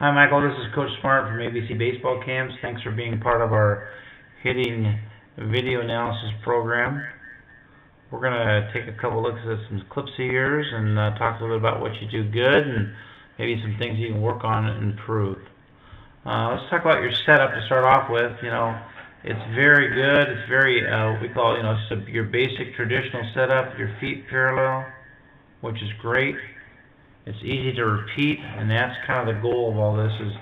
Hi Michael, this is Coach Smart from ABC Baseball Camps. Thanks for being part of our hitting video analysis program. We're going to take a couple looks at some clips of yours and talk a little bit about what you do good and maybe some things you can work on and improve. Let's talk about your setup to start off with. It's very good. It's very, we call it, your basic traditional setup, your feet parallel, which is great. It's easy to repeat, and that's kind of the goal of all this, is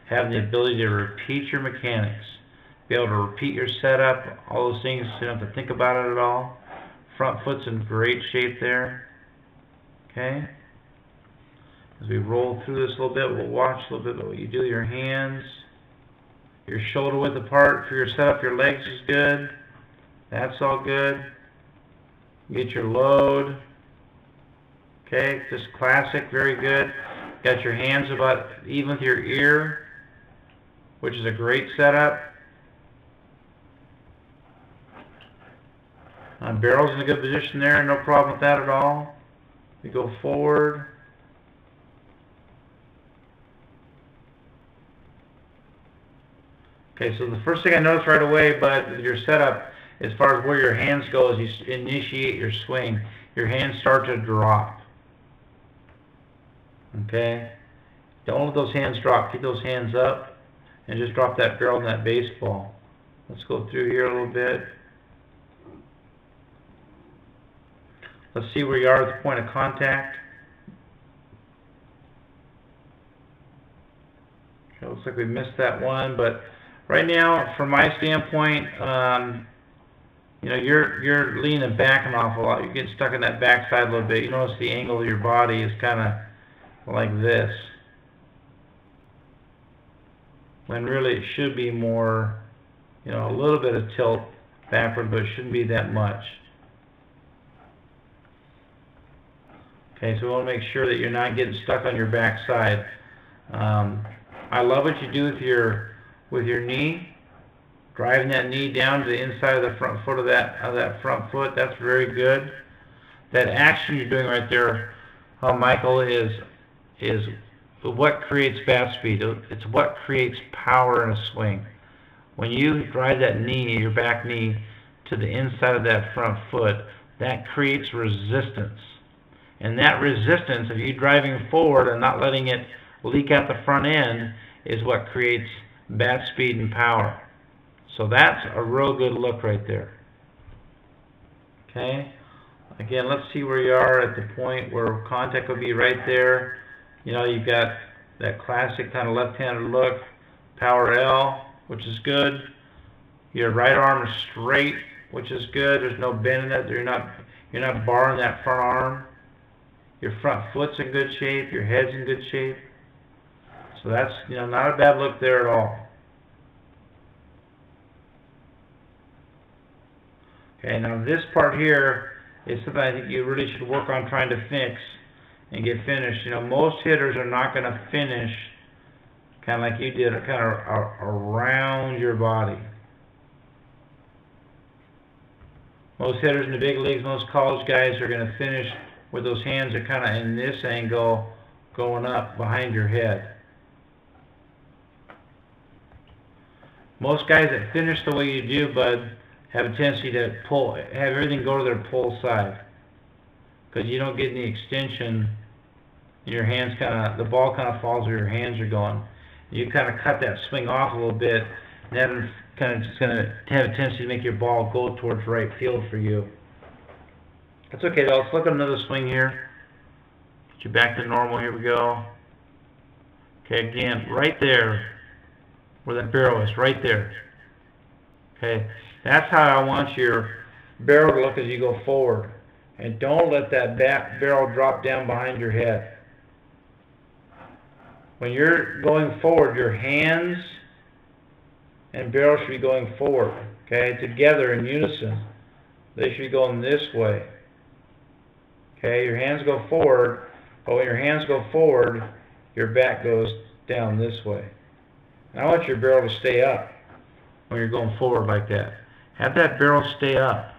having the ability to repeat your mechanics. Be able to repeat your setup, all those things, so you don't have to think about it at all. Front foot's in great shape there. Okay? As we roll through this a little bit, we'll watch a little bit about what you do with your hands. Your shoulder width apart for your setup, your legs is good. That's all good. Get your load. Okay, just classic, very good. Got your hands about even with your ear, which is a great setup. Barrel's in a good position there, no problem with that at all. We go forward. Okay, so the first thing I noticed right away, but with your setup, as far as where your hands go, as you initiate your swing, your hands start to drop. Okay? Don't let those hands drop. Keep those hands up and just drop that barrel in that baseball. Let's go through here a little bit. Let's see where you are at the point of contact. Okay, looks like we missed that one, but right now, from my standpoint, you're leaning back an awful lot. You're getting stuck in that backside a little bit. You notice the angle of your body is kind of like this, when really it should be more, a little bit of tilt backward, but it shouldn't be that much. Okay, so we want to make sure that you're not getting stuck on your backside. I love what you do with your knee, driving that knee down to the inside of the front foot of that front foot. That's very good. That action you're doing right there, Michael, is what creates bat speed. It's what creates power in a swing. When you drive that knee, your back knee, to the inside of that front foot, that creates resistance. And that resistance, of you driving forward and not letting it leak out the front end, is what creates bat speed and power. So that's a real good look right there. Okay? Again, let's see where you are at the point where contact will be right there. You've got that classic kind of left-handed look, power L, which is good. Your right arm is straight, which is good. There's no bend in it. You're not barring that front arm. Your front foot's in good shape. Your head's in good shape. So that's not a bad look there at all. Okay, now this part here is something I think you really should work on trying to fix and get finished. Most hitters are not going to finish kind of like you did, kind of around your body. Most hitters in the big leagues, most college guys, are going to finish with those hands are kind of in this angle, going up behind your head. Most guys that finish the way you do, bud, have a tendency to have everything go to their pull side, because you don't get any extension. Your hands the ball kind of falls where your hands are going. You kind of cut that swing off a little bit, and that kind of just going to have a tendency to make your ball go towards right field for you. That's okay though. Let's look at another swing here. Get you back to normal. Here we go. Okay, again, right there, where that barrel is, right there. Okay, that's how I want your barrel to look as you go forward. And don't let that barrel drop down behind your head. When you're going forward, your hands and barrel should be going forward, okay, together in unison. They should be going this way. Okay, your hands go forward, but when your hands go forward, your back goes down this way. And I want your barrel to stay up when you're going forward like that. Have that barrel stay up.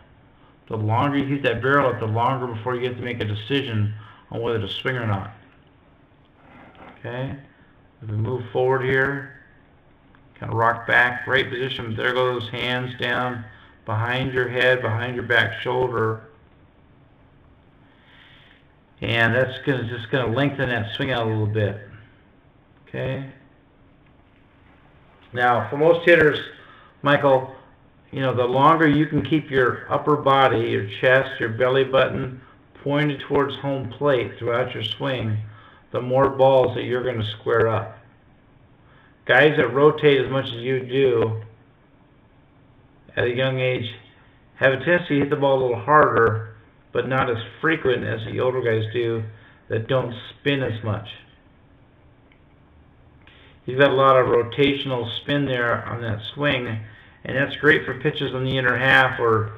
The longer you keep that barrel up, the longer before you get to make a decision on whether to swing or not. Okay? If we move forward here, kind of rock back, right position. There go those hands down behind your head, behind your back shoulder. And that's just going to lengthen that swing out a little bit. Okay. Now, for most hitters, Michael, you know, the longer you can keep your upper body, your chest, your belly button pointed towards home plate throughout your swing, the more balls that you're going to square up. Guys that rotate as much as you do at a young age have a tendency to hit the ball a little harder, but not as frequent as the older guys do that don't spin as much. You've got a lot of rotational spin there on that swing, and that's great for pitches on the inner half or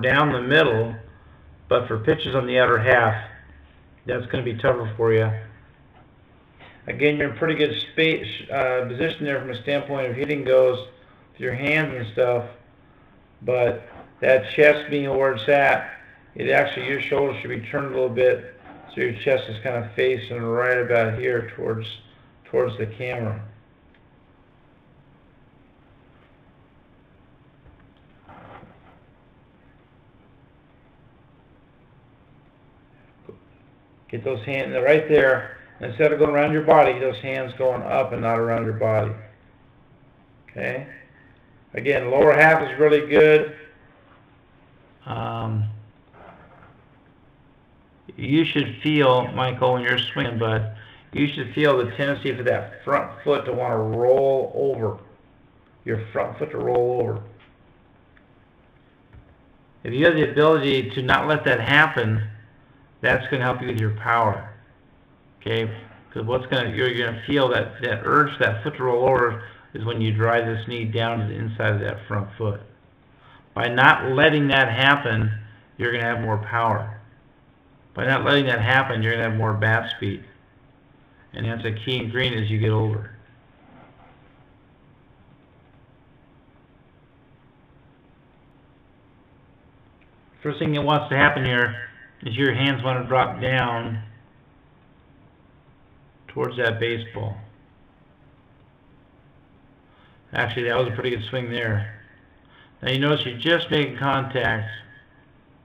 down the middle, but for pitches on the outer half, that's going to be tougher for you. Again, you're in pretty good position there from a standpoint of hitting goes with your hands and stuff, but that chest being where it's at, it actually, your shoulders should be turned a little bit so your chest is kind of facing right about here towards the camera. Get those hands right there. Instead of going around your body, those hands going up and not around your body. Okay? Again, lower half is really good. You should feel, Michael, when you're swinging, bud, you should feel the tendency for that front foot to want to roll over. Your front foot to roll over. If you have the ability to not let that happen, that's going to help you with your power. Okay? Because you're going to feel that urge, that foot to roll over, is when you drive this knee down to the inside of that front foot. By not letting that happen, you're going to have more power. By not letting that happen, you're going to have more bat speed. And that's a key ingredient as you get older. First thing that wants to happen here is your hands want to drop down towards that baseball. Actually, that was a pretty good swing there. Now you notice you're just making contact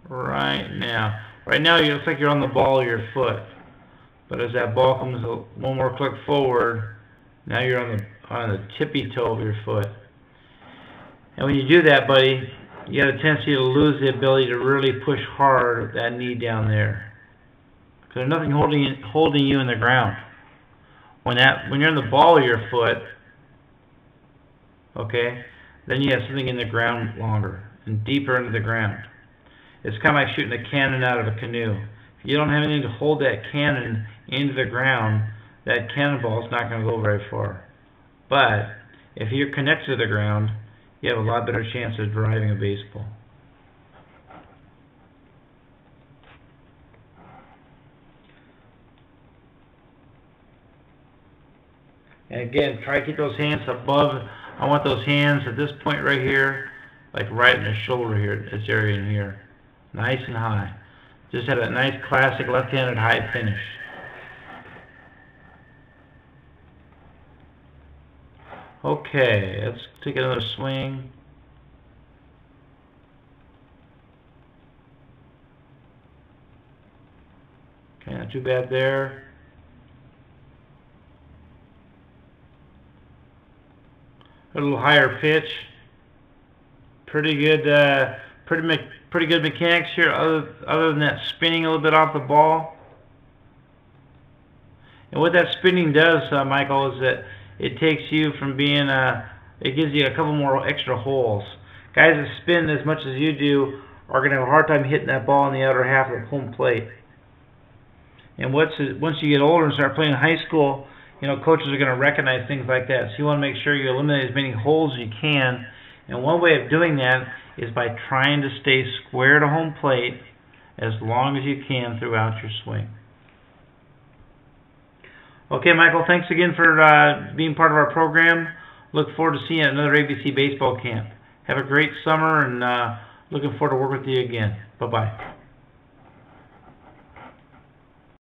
right now. Right now, it looks like you're on the ball of your foot. But as that ball comes one more click forward, now you're on the tippy toe of your foot. And when you do that, buddy, you have a tendency to lose the ability to really push hard with that knee down there. Because there's nothing holding you in the ground. When you're in the ball of your foot, okay, then you have something in the ground longer and deeper into the ground. It's kind of like shooting a cannon out of a canoe. If you don't have anything to hold that cannon into the ground, that cannonball is not going to go very far. But if you're connected to the ground, you have a lot better chance of driving a baseball. And again, try to keep those hands above. I want those hands at this point right here, like right in the shoulder here, this area in here. Nice and high. Just have that nice classic left-handed high finish. Okay, let's take another swing. Okay, not too bad there. A little higher pitch. Pretty good. Pretty good mechanics here. Other than that spinning a little bit off the ball. And what that spinning does, Michael, is that it takes you from being it gives you a couple more extra holes. Guys that spin as much as you do are going to have a hard time hitting that ball in the outer half of the home plate. And once you get older and start playing high school, you know, coaches are going to recognize things like that. So you want to make sure you eliminate as many holes as you can. And one way of doing that is by trying to stay square to home plate as long as you can throughout your swing. Okay, Michael, thanks again for being part of our program. Look forward to seeing you at another ABC baseball camp. Have a great summer, and looking forward to working with you again. Bye-bye.